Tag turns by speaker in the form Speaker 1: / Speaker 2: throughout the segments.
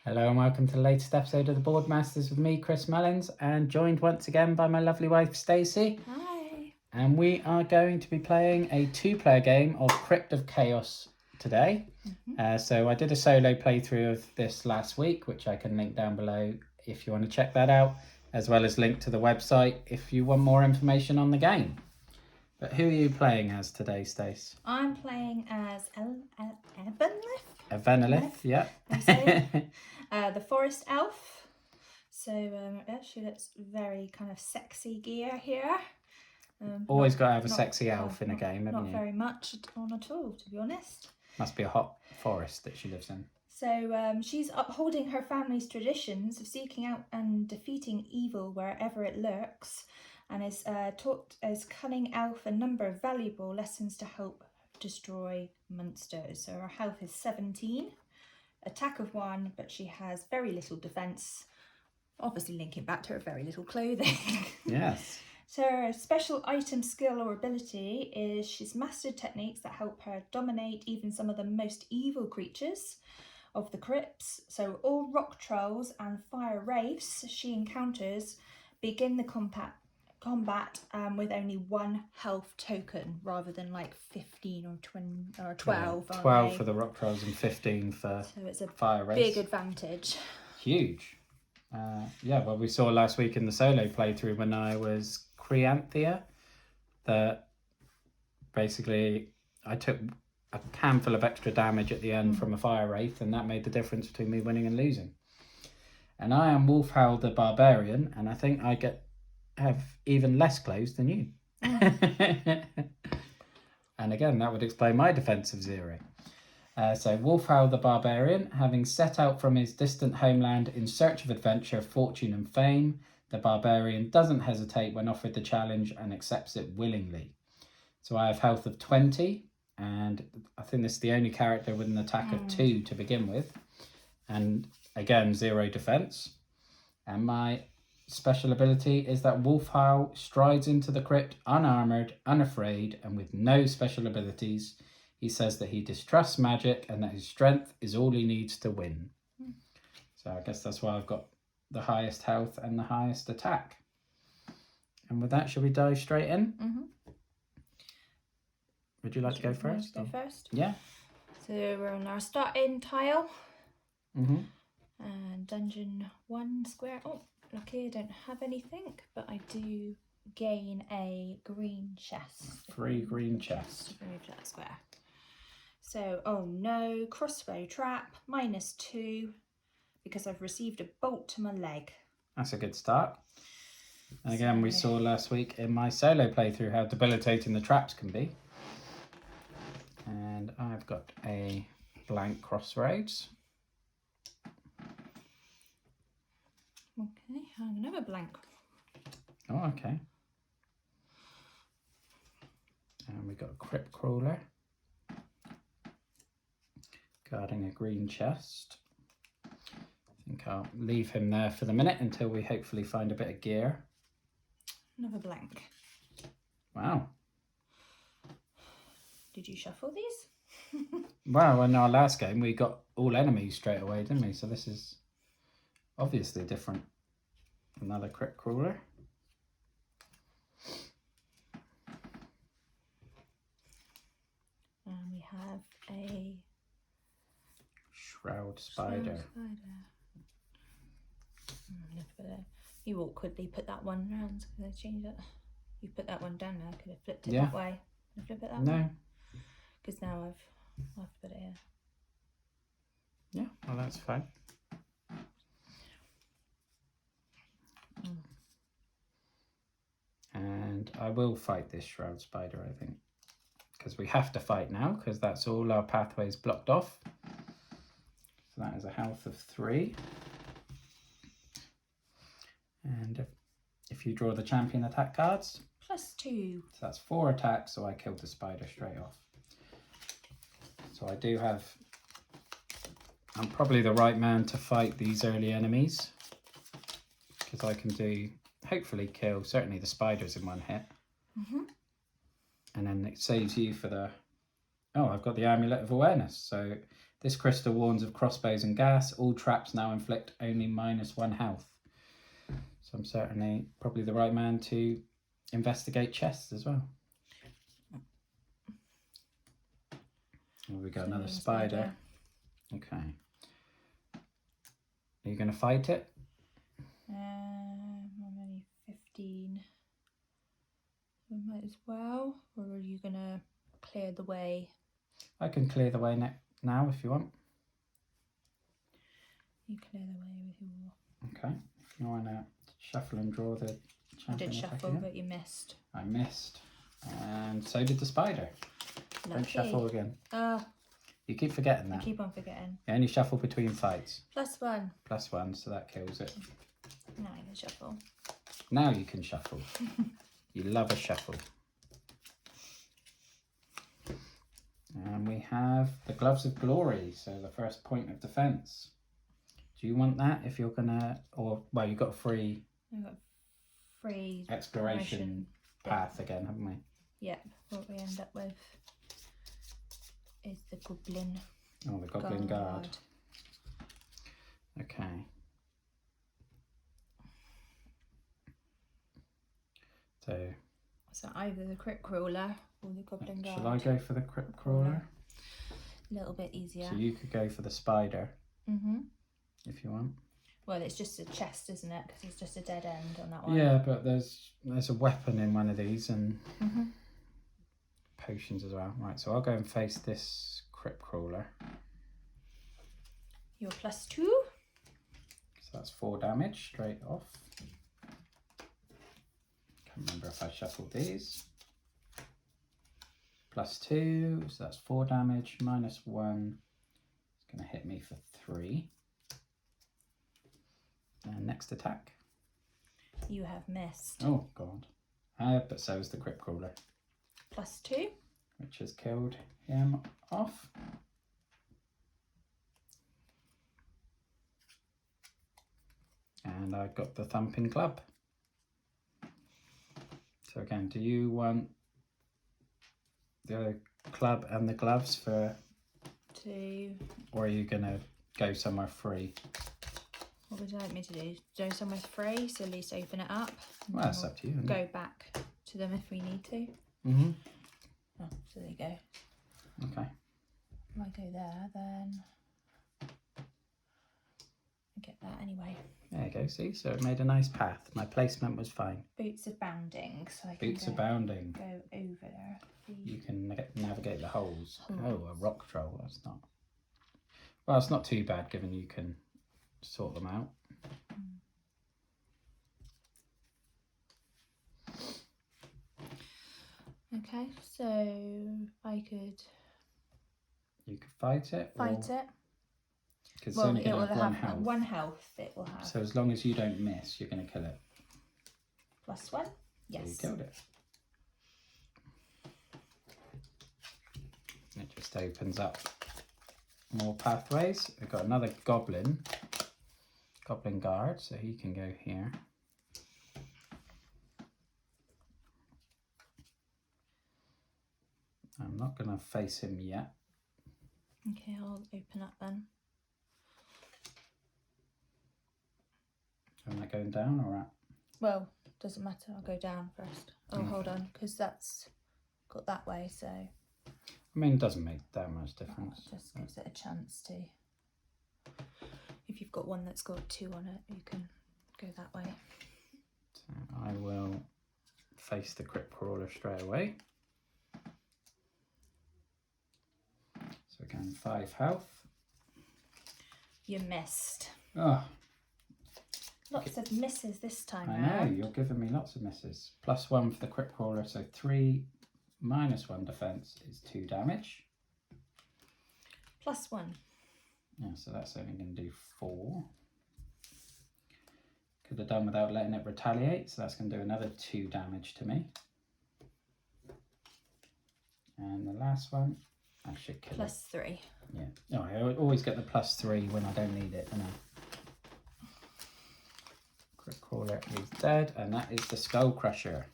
Speaker 1: Hello and welcome to the latest episode of the Boardmasters with me, Chris Mullins, and joined once again by my lovely wife, Stacey.
Speaker 2: Hi.
Speaker 1: And we are going to be playing a two-player game of Crypt of Chaos today. So I did a solo playthrough of this last week, which I can link down below if you want to check that out, as well as link to the website if you want more information on the game. But who are you playing as today, Stace?
Speaker 2: I'm playing as EVENELITH.
Speaker 1: EVENELITH, yeah.
Speaker 2: The Forest Elf. So she looks very kind of sexy gear here.
Speaker 1: Always got to have a sexy elf in a game, haven't you?
Speaker 2: Not very much on at all, to be honest.
Speaker 1: Must be a hot forest that she lives in.
Speaker 2: So she's upholding her family's traditions of seeking out and defeating evil wherever it lurks, and is taught as cunning elf a number of valuable lessons to help destroy monsters. So her health is 17, attack of 1, but she has very little defense, obviously linking back to her very little clothing.
Speaker 1: Yes.
Speaker 2: So her special item, skill or ability is she's mastered techniques that help her dominate even some of the most evil creatures of the crypts. So all rock trolls and fire wraiths she encounters begin the combat with only 1 health token rather than like 15 or 20 or 12.
Speaker 1: Yeah, 12 for the rock trolls and 15 for fire wraiths.
Speaker 2: Big advantage.
Speaker 1: Huge. Yeah, well, we saw last week in the solo playthrough when I was Creanthea that basically I took a handful of extra damage at the end from a fire wraith, and that made the difference between me winning and losing. And I am WOLFHOWL the Barbarian, and I think I have even less clothes than you. And again, that would explain my defense of 0. So WOLFHOWL the Barbarian, having set out from his distant homeland in search of adventure, fortune and fame, the barbarian doesn't hesitate when offered the challenge and accepts it willingly. So I have health of 20, and I think this is the only character with an attack of 2 to begin with. And again, 0 defense. And my special ability is that WOLFHOWL strides into the crypt unarmored, unafraid, and with no special abilities. He says that he distrusts magic and that his strength is all he needs to win. So I guess that's why I've got the highest health and the highest attack. And with that, shall we dive straight in? Would you like to go first?
Speaker 2: Go first?
Speaker 1: Yeah.
Speaker 2: So we're on our starting tile. And dungeon 1 square. Oh, lucky I don't have anything, but I do gain a green chest.
Speaker 1: 3 green chests.
Speaker 2: Remove that square. So, oh no, crossbow trap, -2, because I've received a bolt to my leg.
Speaker 1: That's a good start. And again, we saw last week in my solo playthrough how debilitating the traps can be. And I've got a blank crossroads.
Speaker 2: Okay, another blank.
Speaker 1: Oh, okay. And we got a crypt crawler guarding a green chest. I think I'll leave him there for the minute until we hopefully find a bit of gear.
Speaker 2: Another blank.
Speaker 1: Wow.
Speaker 2: Did you shuffle these?
Speaker 1: Well, in our last game we got all enemies straight away, didn't we? So this is obviously different. Another crypt crawler.
Speaker 2: And we have a
Speaker 1: Shroud spider.
Speaker 2: You awkwardly put that one round. Can I change it? You put that one down now. I could have flipped it
Speaker 1: Yeah.
Speaker 2: that way. Can I flip it that way?
Speaker 1: No.
Speaker 2: Because now I'll have to put it here.
Speaker 1: Yeah, well, that's fine. And I will fight this shroud spider, I think, because we have to fight now, because that's all our pathways blocked off. So that is a health of 3. And if you draw the champion attack cards,
Speaker 2: +2.
Speaker 1: so that's 4 attacks, so I killed the spider straight off. So I do have, I'm probably the right man to fight these early enemies, because I can do, hopefully kill certainly the spiders in 1 hit. And then it saves you for the, oh, I've got the Amulet of Awareness. So This crystal warns of crossbows and gas. All traps now inflict only -1 health. So I'm certainly probably the right man to investigate chests as well. Oh, we got another spider. Okay. Are you going to fight it?
Speaker 2: I'm only 15. We might as well. Or are you going to clear the way?
Speaker 1: I can clear the way now if you want.
Speaker 2: You clear the way with your...
Speaker 1: Okay. If you want to shuffle and draw the champion.
Speaker 2: I did shuffle, but you missed.
Speaker 1: I missed. And so did the spider.
Speaker 2: Lucky.
Speaker 1: Don't shuffle again. You keep forgetting that.
Speaker 2: I keep on forgetting.
Speaker 1: You only shuffle between fights.
Speaker 2: +1.
Speaker 1: +1, so that kills it.
Speaker 2: Now you can shuffle.
Speaker 1: Now you can shuffle. You love a shuffle. And we have the Gloves of Glory, so the first point of defence. Do you want that if you're gonna, or, well, you've got a free...
Speaker 2: I've got free...
Speaker 1: exploration path again, haven't we?
Speaker 2: Yep, what we end up with is the Goblin.
Speaker 1: Oh, the Goblin Guard. Okay.
Speaker 2: So either the Crypt Crawler or the Goblin Guard.
Speaker 1: Shall I go for the Crypt Crawler?
Speaker 2: A little bit easier.
Speaker 1: So you could go for the spider.
Speaker 2: Mm-hmm.
Speaker 1: If you want.
Speaker 2: Well, it's just a chest, isn't it? Because it's just a dead end on that one.
Speaker 1: Yeah, but there's a weapon in one of these and potions as well. Right, so I'll go and face this Crypt Crawler.
Speaker 2: You're +2.
Speaker 1: So that's 4 damage straight off. Can't remember if I shuffled these. +2, so that's 4 damage. -1. It's going to hit me for 3. And next attack.
Speaker 2: You have missed.
Speaker 1: Oh, God. But so is the Crypt Crawler.
Speaker 2: +2.
Speaker 1: Which has killed him off. And I've got the Thumping Club. So again, do you want the club and the gloves for...
Speaker 2: 2.
Speaker 1: Or are you going to go somewhere free?
Speaker 2: What would you like me to do? Go somewhere free, so at least open it up.
Speaker 1: Well, that's up to you. Isn't
Speaker 2: Go
Speaker 1: it?
Speaker 2: back to them if we need to.
Speaker 1: Mm-hmm.
Speaker 2: Oh, so there you go.
Speaker 1: Okay.
Speaker 2: If I go there, then I get that anyway.
Speaker 1: There you go, see? So it made a nice path. My placement was fine.
Speaker 2: Boots of bounding, so I can
Speaker 1: Boots of bounding.
Speaker 2: go over there.
Speaker 1: You can navigate the holes. Oh, a rock troll. That's not... Well, it's not too bad given you can sort them out.
Speaker 2: Okay, so I could...
Speaker 1: You could fight it.
Speaker 2: Fight it.
Speaker 1: Because
Speaker 2: Well,
Speaker 1: it's only
Speaker 2: it will
Speaker 1: going to have 1
Speaker 2: have
Speaker 1: health.
Speaker 2: 1 health it will have.
Speaker 1: So as long as you don't miss, you're going to kill it.
Speaker 2: +1? Yes.
Speaker 1: So you killed it. It just opens up more pathways. We've got another Goblin Guard, so he can go here. I'm not going to face him yet.
Speaker 2: Okay, I'll open up then.
Speaker 1: Am I going down or up?
Speaker 2: Well, doesn't matter, I'll go down first. Oh, hold on, because that's got that way, so...
Speaker 1: I mean, it doesn't make that much difference.
Speaker 2: It just gives it a chance to... If you've got one that's got 2 on it, you can go that way.
Speaker 1: So I will face the Crypt Crawler straight away. So again, 5 health.
Speaker 2: You missed.
Speaker 1: Oh,
Speaker 2: Lots of misses this time
Speaker 1: I know,
Speaker 2: round.
Speaker 1: you're giving me lots of misses. +1 for the Crypt Crawler, so 3 -1 defense is 2 damage.
Speaker 2: +1.
Speaker 1: Yeah, so that's only going to do 4. Could have done without letting it retaliate, so that's going to do another 2 damage to me. And the last one, I should kill it.
Speaker 2: +3.
Speaker 1: Yeah. No, I always get the +3 when I don't need it, don't I? Crypt Crawler is dead, and that is the Skull Crusher.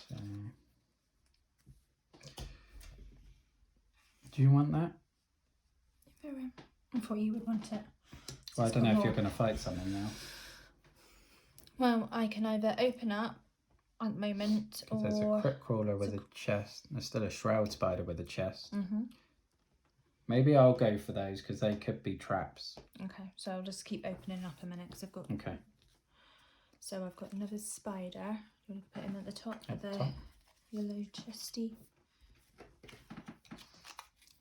Speaker 1: So, do you want that?
Speaker 2: I thought you would want it.
Speaker 1: Well, I don't know if you're going to fight something now.
Speaker 2: Well, I can either open up at the moment, or...
Speaker 1: There's a crypt crawler with a chest. There's still a shroud spider with a chest. Maybe I'll go for those because they could be traps.
Speaker 2: Okay, so I'll just keep opening up a minute because I've got...
Speaker 1: Okay.
Speaker 2: So I've got another spider. You want to put him at the top
Speaker 1: At
Speaker 2: of
Speaker 1: the
Speaker 2: the
Speaker 1: top.
Speaker 2: yellow chesty.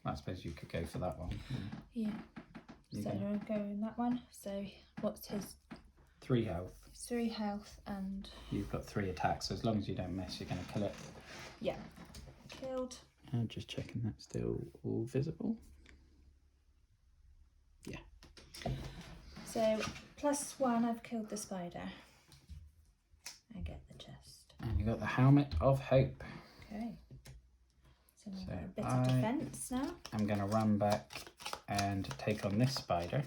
Speaker 1: I suppose you could go for that one.
Speaker 2: Yeah.
Speaker 1: You
Speaker 2: So
Speaker 1: go.
Speaker 2: I'll go in that one. So what's his?
Speaker 1: 3 health.
Speaker 2: 3 health and...
Speaker 1: You've got 3 attacks, so as long as you don't miss, you're going to kill it.
Speaker 2: Yeah. Killed.
Speaker 1: I'm just checking that's still all visible. Yeah.
Speaker 2: So +1, I've killed the spider. I get the chest.
Speaker 1: And you got the helmet of hope.
Speaker 2: Okay. So I've
Speaker 1: So
Speaker 2: got a bit of defence now.
Speaker 1: I'm going to run back and take on this spider.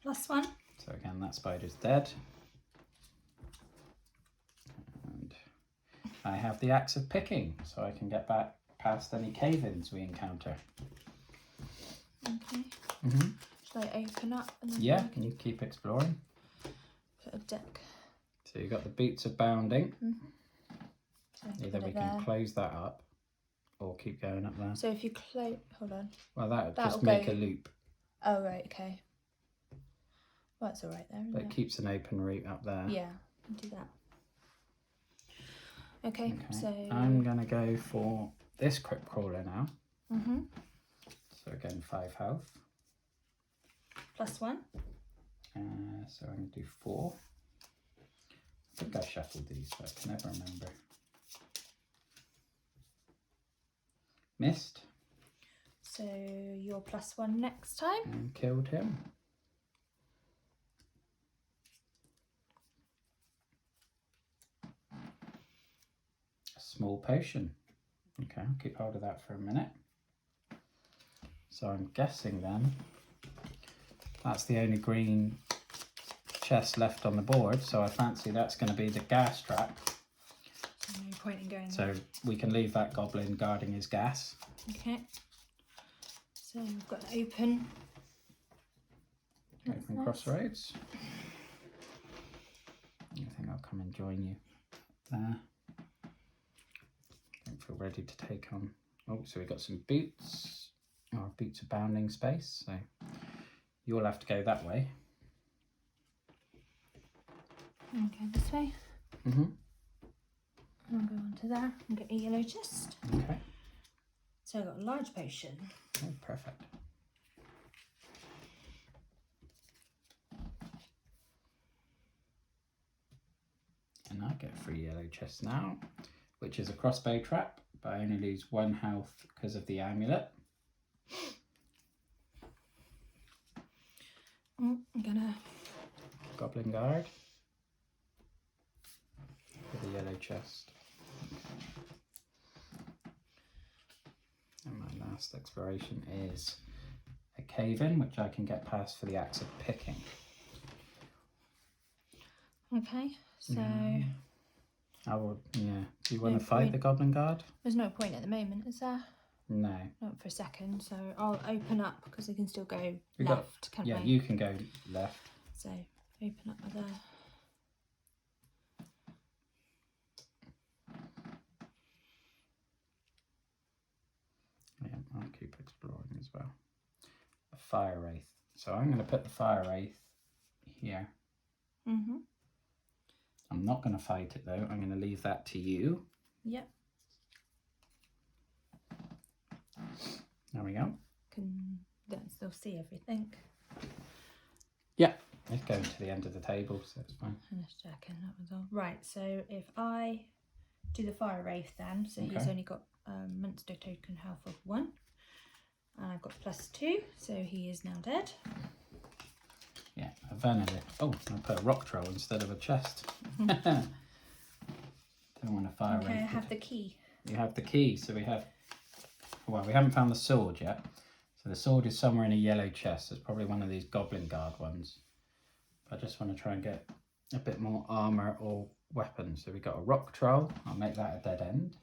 Speaker 2: +1.
Speaker 1: So again, that spider's dead. And I have the axe of picking, so I can get back past any cave-ins we encounter.
Speaker 2: Okay. Should I open up? And then
Speaker 1: Yeah, you keep exploring.
Speaker 2: put a deck.
Speaker 1: So you've got the boots of bounding.
Speaker 2: So I
Speaker 1: Either
Speaker 2: put
Speaker 1: we
Speaker 2: it
Speaker 1: can
Speaker 2: there.
Speaker 1: close that up or keep going up there.
Speaker 2: So if you close... Hold on.
Speaker 1: Well, that would
Speaker 2: that'll
Speaker 1: just make
Speaker 2: go-
Speaker 1: a loop,
Speaker 2: Oh, right, okay. Well, that's all right there, isn't
Speaker 1: but it
Speaker 2: it?
Speaker 1: keeps an open route up there.
Speaker 2: Yeah, I'll do that. Okay, so...
Speaker 1: I'm going to go for this crypt crawler now. So again, 5 health.
Speaker 2: +1.
Speaker 1: So I'm going to do 4. I think I shuffled these, but I can never remember. Missed
Speaker 2: So you're +1 next time.
Speaker 1: and killed him. A small potion. Okay, I'll keep hold of that for a minute. So I'm guessing then that's the only green chest left on the board, so I fancy that's going to be the gas trap.
Speaker 2: So no point in going
Speaker 1: So we can leave that goblin guarding his gas.
Speaker 2: Okay. So we've got an open. That's
Speaker 1: Open
Speaker 2: nice.
Speaker 1: crossroads. I think I'll come and join you there. Don't feel ready to take on. Oh, so we've got some boots. Oh, boots of bounding space. So you'll have to go that way.
Speaker 2: Okay, this way. I'll go on to there and get a yellow chest.
Speaker 1: Okay.
Speaker 2: So I've got a large potion.
Speaker 1: Oh, perfect. And I get a free yellow chest now, which is a crossbow trap, but I only lose 1 health because of the amulet.
Speaker 2: I'm gonna...
Speaker 1: Goblin guard with a yellow chest. And my last exploration is a cave-in, which I can get past for the axe of picking.
Speaker 2: Okay, so
Speaker 1: I would, yeah. Do you want
Speaker 2: No
Speaker 1: to fight
Speaker 2: point.
Speaker 1: the goblin guard?
Speaker 2: there's no point at the moment, is there?
Speaker 1: No.
Speaker 2: Not for a second. So I'll open up because I can still go
Speaker 1: We got-
Speaker 2: left, can't
Speaker 1: Yeah,
Speaker 2: I?
Speaker 1: you can go left.
Speaker 2: So open up with there.
Speaker 1: Yeah, I'll keep exploring as well. A fire wraith. So I'm going to put the fire wraith here. I'm not going to fight it though. I'm going to leave that to you.
Speaker 2: Yep.
Speaker 1: There we go.
Speaker 2: Can then still see everything.
Speaker 1: Yeah, it's going to the end of the table, so it's fine.
Speaker 2: And just checking that was all. Right, so if I do the fire wraith then, so he's
Speaker 1: Okay.
Speaker 2: only got monster token health of 1. And I've got +2, so he is now dead.
Speaker 1: Yeah, EVENELITH. Oh, I put a rock troll instead of a chest. Don't want to fire
Speaker 2: Okay, I
Speaker 1: wraith.
Speaker 2: have the key.
Speaker 1: You have the key, so we have... Well, we haven't found the sword yet. So the sword is somewhere in a yellow chest. It's probably one of these goblin guard ones. I just want to try and get a bit more armour or weapons. So we got a rock troll. I'll make that a dead end.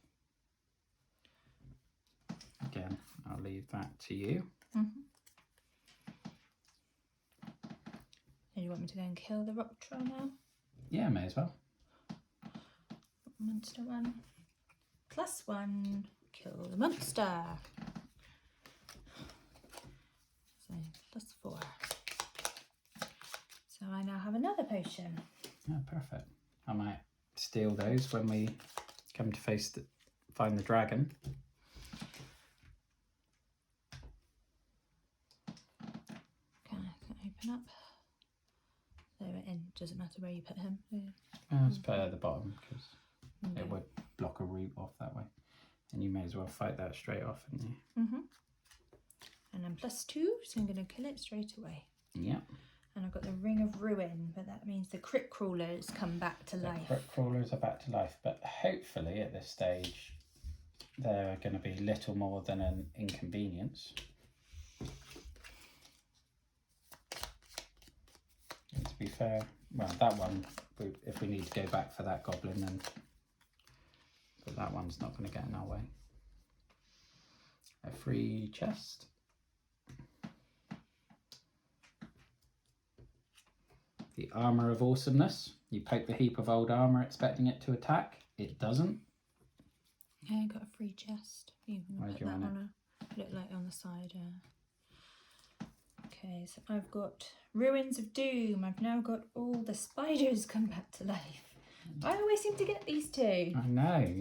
Speaker 1: Again, I'll leave that to you.
Speaker 2: Mm-hmm. Do you want me to go and kill the rock troll now?
Speaker 1: Yeah, may as well.
Speaker 2: Monster 1. +1. Kill the monster. So +4. So I now have another potion.
Speaker 1: Oh, perfect. I might steal those when we come to find the dragon.
Speaker 2: Okay, I can open up. So we're in. Doesn't matter where you put him.
Speaker 1: Let's put it at the bottom because it would block a route off that way. And you may as well fight that straight off, wouldn't you?
Speaker 2: Mm-hmm. And I'm +2, so I'm going to kill it straight away.
Speaker 1: Yeah.
Speaker 2: And I've got the Ring of Ruin, but that means the crypt crawlers come back to life.
Speaker 1: The crypt crawlers are back to life, but hopefully at this stage they're going to be little more than an inconvenience. And to be fair, well, that one, if we need to go back for that goblin, then but that one's not going to get in our way. A free chest. The Armour of Awesomeness. You poke the heap of old armour expecting it to attack. It doesn't.
Speaker 2: Yeah, I got a free chest. You can
Speaker 1: Where
Speaker 2: put
Speaker 1: do you
Speaker 2: that
Speaker 1: want
Speaker 2: on look like on the side. Okay, so I've got Ruins of Doom. I've now got all the spiders come back to life. I always seem to get these two.
Speaker 1: I know,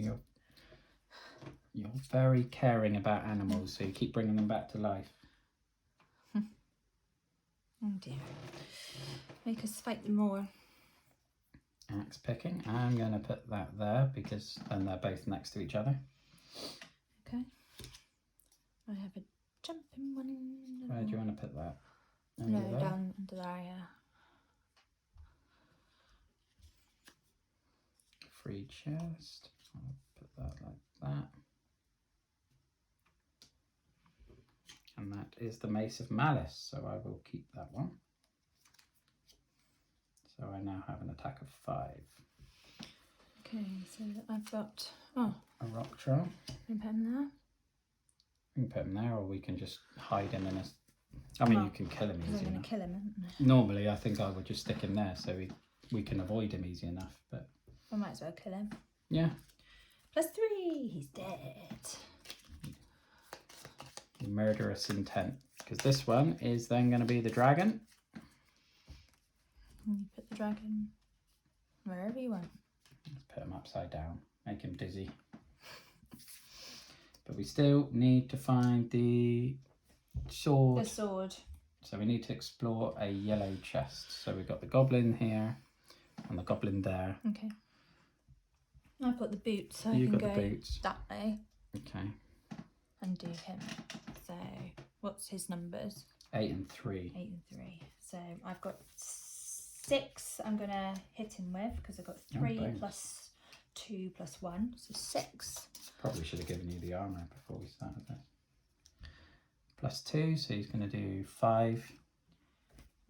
Speaker 1: you're very caring about animals, so you keep bringing them back to life.
Speaker 2: Oh dear. Make us fight them more.
Speaker 1: Axe picking. I'm going to put that there because then they're both next to each other.
Speaker 2: Okay. I have a jumping one.
Speaker 1: Where do you want to put that?
Speaker 2: No,
Speaker 1: Under there?
Speaker 2: down under there, yeah.
Speaker 1: Free chest. I'll put that like that. And that is the Mace of Malice, so I will keep that one. So I now have an attack of 5.
Speaker 2: Okay, so I've got a
Speaker 1: rock troll.
Speaker 2: You put him there.
Speaker 1: We can put him there, or we can just hide him in a. I mean, you can kill him
Speaker 2: Because
Speaker 1: easy
Speaker 2: I'm going
Speaker 1: enough.
Speaker 2: to kill him, isn't I?
Speaker 1: Normally, I think I would just stick him there so we can avoid him easy enough. But
Speaker 2: I might as well kill him.
Speaker 1: yeah.
Speaker 2: +3, he's dead.
Speaker 1: Murderous intent, because this one is then going to be the dragon.
Speaker 2: And you put the dragon wherever you want.
Speaker 1: Put him upside down, make him dizzy. But we still need to find the sword.
Speaker 2: The sword.
Speaker 1: So we need to explore a yellow chest. So we've got the goblin here and the goblin there.
Speaker 2: Okay. I've got the boots, so
Speaker 1: You've
Speaker 2: I can
Speaker 1: got the
Speaker 2: go
Speaker 1: boots.
Speaker 2: that way
Speaker 1: Okay.
Speaker 2: and do him. So what's his numbers?
Speaker 1: 8 and 3.
Speaker 2: 8 and 3. So I've got 6 I'm going to hit him with because I've got 3
Speaker 1: bonus.
Speaker 2: plus 2 plus 1. So 6.
Speaker 1: Probably should have given you the armour before we started this. +2, so he's going to do 5.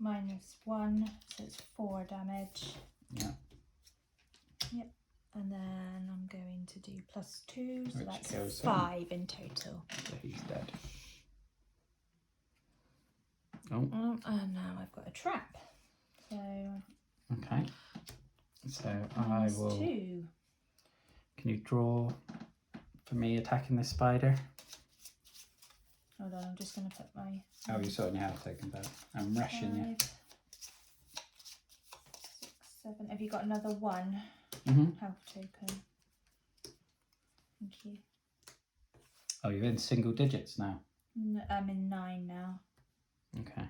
Speaker 2: -1, so it's 4 damage.
Speaker 1: Yeah.
Speaker 2: Yep. And then I'm going to do +2, so
Speaker 1: Which
Speaker 2: that's
Speaker 1: kills him.
Speaker 2: 5 in total.
Speaker 1: So he's dead. Oh,
Speaker 2: And now I've got a trap. So
Speaker 1: okay. So I will.
Speaker 2: -2.
Speaker 1: Can you draw for me attacking this spider?
Speaker 2: Hold on, I'm just going to put my...
Speaker 1: Oh, you're sorting your health token down. I'm rushing you.
Speaker 2: 5, 6, 7. Have you got another 1 health token? Thank you.
Speaker 1: Oh, you're in single digits now.
Speaker 2: I'm in 9 now.
Speaker 1: Okay.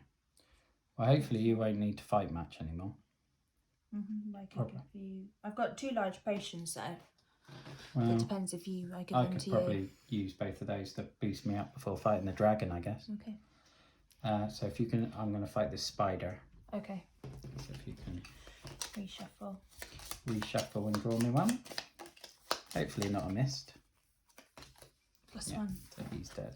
Speaker 1: Well, hopefully you won't need to fight much anymore.
Speaker 2: I can give you... I've got 2 large potions, so
Speaker 1: Well,
Speaker 2: it depends if I give
Speaker 1: I
Speaker 2: them
Speaker 1: could
Speaker 2: to
Speaker 1: probably use both of those to boost me up before fighting the dragon, I guess.
Speaker 2: you. Okay.
Speaker 1: So if you can, I'm going to fight this spider.
Speaker 2: Okay.
Speaker 1: So if you can
Speaker 2: Reshuffle.
Speaker 1: reshuffle and draw me one. Hopefully not a mist.
Speaker 2: +1.
Speaker 1: So he's dead.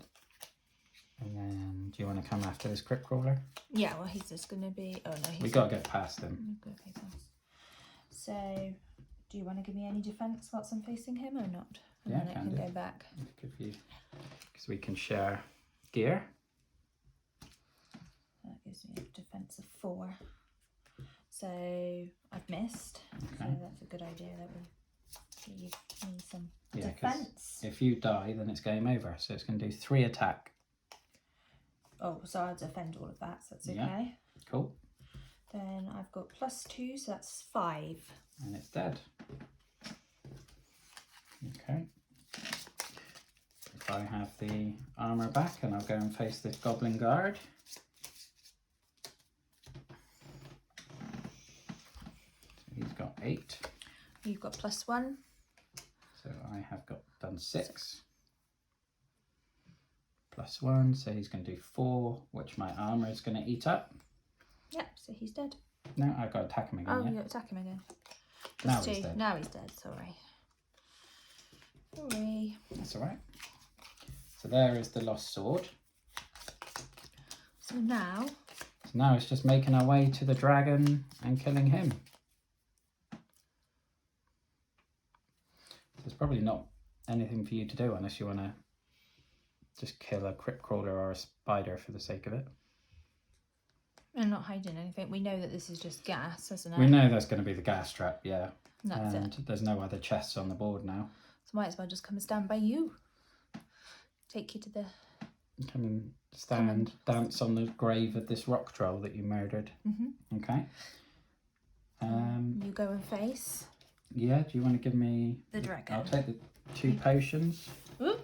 Speaker 1: And then, do you want to come after this crypt crawler?
Speaker 2: Yeah, well, he's just going to be... Oh, no, he's...
Speaker 1: We got to get past him.
Speaker 2: Okay, thanks. So, do you want to give me any defence whilst I'm facing him or not? And
Speaker 1: Yeah,
Speaker 2: then I
Speaker 1: can
Speaker 2: can
Speaker 1: do.
Speaker 2: go back.
Speaker 1: Give you, because we can share gear.
Speaker 2: That gives me a defense of 4. So I've missed.
Speaker 1: Okay.
Speaker 2: So that's a good idea that we give me some
Speaker 1: Yeah, 'cause
Speaker 2: defense.
Speaker 1: if you die, then it's game over. So it's going to do 3 attack.
Speaker 2: Oh, so I'll defend all of that, so that's okay.
Speaker 1: Yeah. Cool.
Speaker 2: Then I've got +2, so that's 5.
Speaker 1: And it's dead. Okay. If I have the armour back, and I'll go and face this goblin guard. So he's got 8.
Speaker 2: You've got +1.
Speaker 1: So I have done 6. +1, so he's going to do 4, which my armour is going to eat up.
Speaker 2: Yep, so he's dead.
Speaker 1: No, I've got to attack him again.
Speaker 2: Oh,
Speaker 1: yeah?
Speaker 2: you attack him again.
Speaker 1: Now
Speaker 2: +2.
Speaker 1: he's dead.
Speaker 2: Now he's dead, sorry. Sorry.
Speaker 1: That's alright. So there is the lost sword.
Speaker 2: So now
Speaker 1: It's just making our way to the dragon and killing him. There's probably not anything for you to do unless you want to just kill a crypt crawler or a spider for the sake of it.
Speaker 2: I'm not hiding anything. We know that this is just gas, isn't it?
Speaker 1: We know there's going to be the gas trap, yeah.
Speaker 2: That's
Speaker 1: and
Speaker 2: it.
Speaker 1: there's no other chests on the board now.
Speaker 2: So might as well just come and stand by you. Take you to the...
Speaker 1: Come and stand, dance on the grave of this rock troll that you murdered. Okay.
Speaker 2: You go and face
Speaker 1: Yeah, do you want to give me...
Speaker 2: the dragon.
Speaker 1: I'll take the 2 potions.
Speaker 2: Ooh.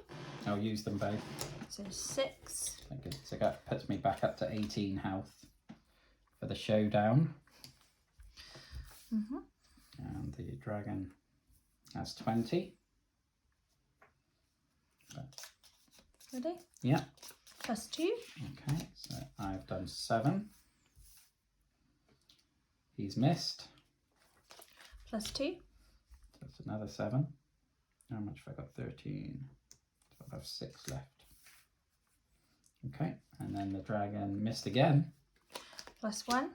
Speaker 1: I'll use them both.
Speaker 2: So 6.
Speaker 1: Okay, so that puts me back up to 18 health for the showdown. And the dragon has 20.
Speaker 2: Ready?
Speaker 1: Yeah.
Speaker 2: +2.
Speaker 1: Okay, so I've done 7. He's missed.
Speaker 2: +2.
Speaker 1: So that's another 7. How much have I got? 13. So I have 6 left. Okay, and then the dragon missed again.
Speaker 2: +1.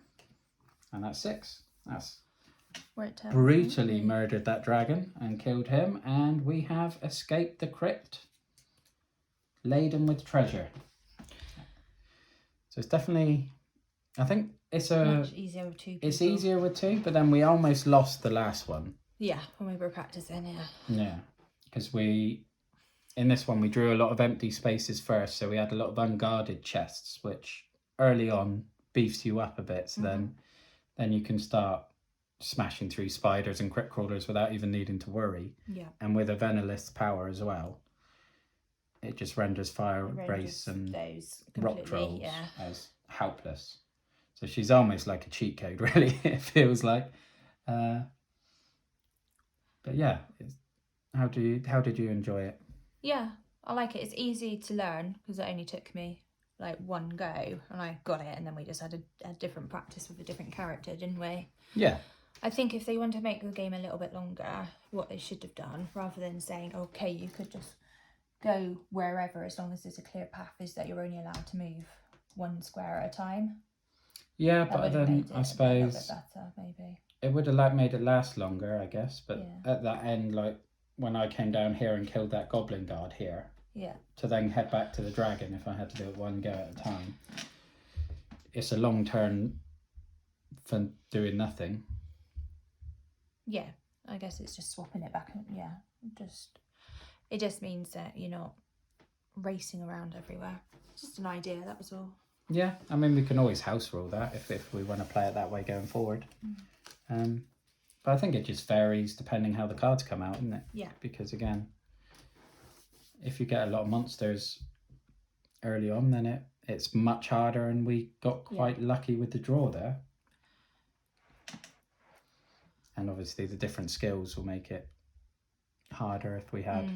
Speaker 1: And that's 6. That's
Speaker 2: Worked out.
Speaker 1: brutally murdered that dragon and killed him, and we have escaped the crypt laden with treasure. So it's definitely, I think it's
Speaker 2: Much easier with 2 people.
Speaker 1: it's easier with 2, but then we almost lost the last one.
Speaker 2: Yeah, when we were practicing, yeah.
Speaker 1: Yeah, because in this one we drew a lot of empty spaces first, so we had a lot of unguarded chests, which early on beefs you up a bit, so then you can start smashing through spiders and crypt crawlers without even needing to worry.
Speaker 2: Yeah.
Speaker 1: And with EVENELITH's power as well, it just renders fire brace and
Speaker 2: those
Speaker 1: rock trolls
Speaker 2: yeah.
Speaker 1: as helpless. So she's almost like a cheat code, really. It feels like. But yeah, how did you enjoy it?
Speaker 2: Yeah, I like it. It's easy to learn because it only took me like 1 go and I got it, and then we just had a different practice with a different character, didn't we?
Speaker 1: Yeah.
Speaker 2: I think if they want to make the game a little bit longer, what they should have done, rather than saying, okay, you could just go wherever as long as there's a clear path, is that you're only allowed to move 1 square at a time.
Speaker 1: Yeah,
Speaker 2: That
Speaker 1: but
Speaker 2: would have
Speaker 1: then
Speaker 2: made it
Speaker 1: I
Speaker 2: a
Speaker 1: suppose
Speaker 2: little bit better, maybe.
Speaker 1: it would have made it last longer, I guess. But
Speaker 2: Yeah.
Speaker 1: at that end, like when I came down here and killed that goblin guard here,
Speaker 2: Yeah.
Speaker 1: to then head back to the dragon if I had to do it 1 go at a time, it's a long turn for doing nothing.
Speaker 2: Yeah, I guess it's just swapping it back. Yeah, it just means that you're not racing around everywhere. Just an idea, that was all.
Speaker 1: Yeah, I mean, we can always house rule that if we want to play it that way going forward. But I think it just varies depending how the cards come out, isn't it?
Speaker 2: Yeah.
Speaker 1: Because again, if you get a lot of monsters early on, then it's much harder, and we got quite lucky with the draw there. And obviously the different skills will make it harder if we had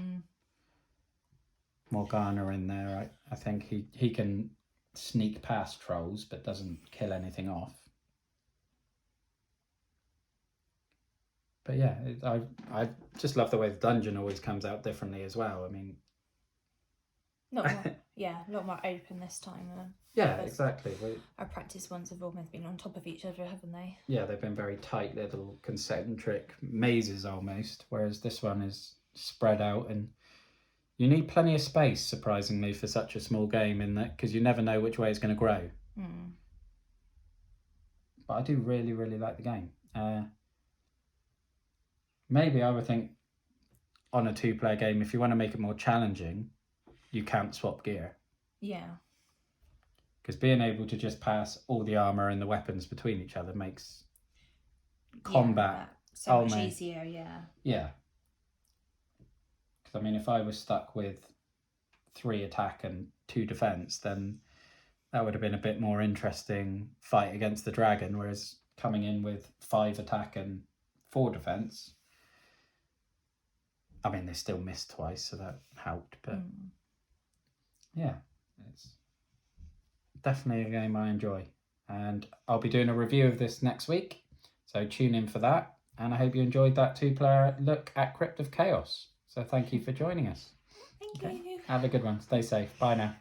Speaker 1: Morgana in there. I think he can sneak past trolls but doesn't kill anything off. But yeah, I just love the way the dungeon always comes out differently as well. I mean,
Speaker 2: Not more, a lot more open this time.
Speaker 1: yeah, exactly.
Speaker 2: Our practice ones have almost been on top of each other, haven't they?
Speaker 1: Yeah, they've been very tight little concentric mazes almost, whereas this one is spread out, and You need plenty of space, surprisingly, for such a small game, in that because you never know which way it's going to grow. But I do really, really like the game. Maybe I would think on a 2-player game, if you want to make it more challenging, you can't swap gear.
Speaker 2: Yeah.
Speaker 1: Because being able to just pass all the armour and the weapons between each other makes combat
Speaker 2: so much easier, yeah.
Speaker 1: Yeah. Because, I mean, if I was stuck with 3 attack and 2 defence, then that would have been a bit more interesting fight against the dragon, whereas coming in with 5 attack and 4 defence, I mean, they still missed twice, so that helped, but yeah, it's definitely a game I enjoy. And I'll be doing a review of this next week, so tune in for that. And I hope you enjoyed that 2-player look at Crypt of Chaos. So thank you for joining us.
Speaker 2: Thank you.
Speaker 1: Have a good one. Stay safe. Bye now.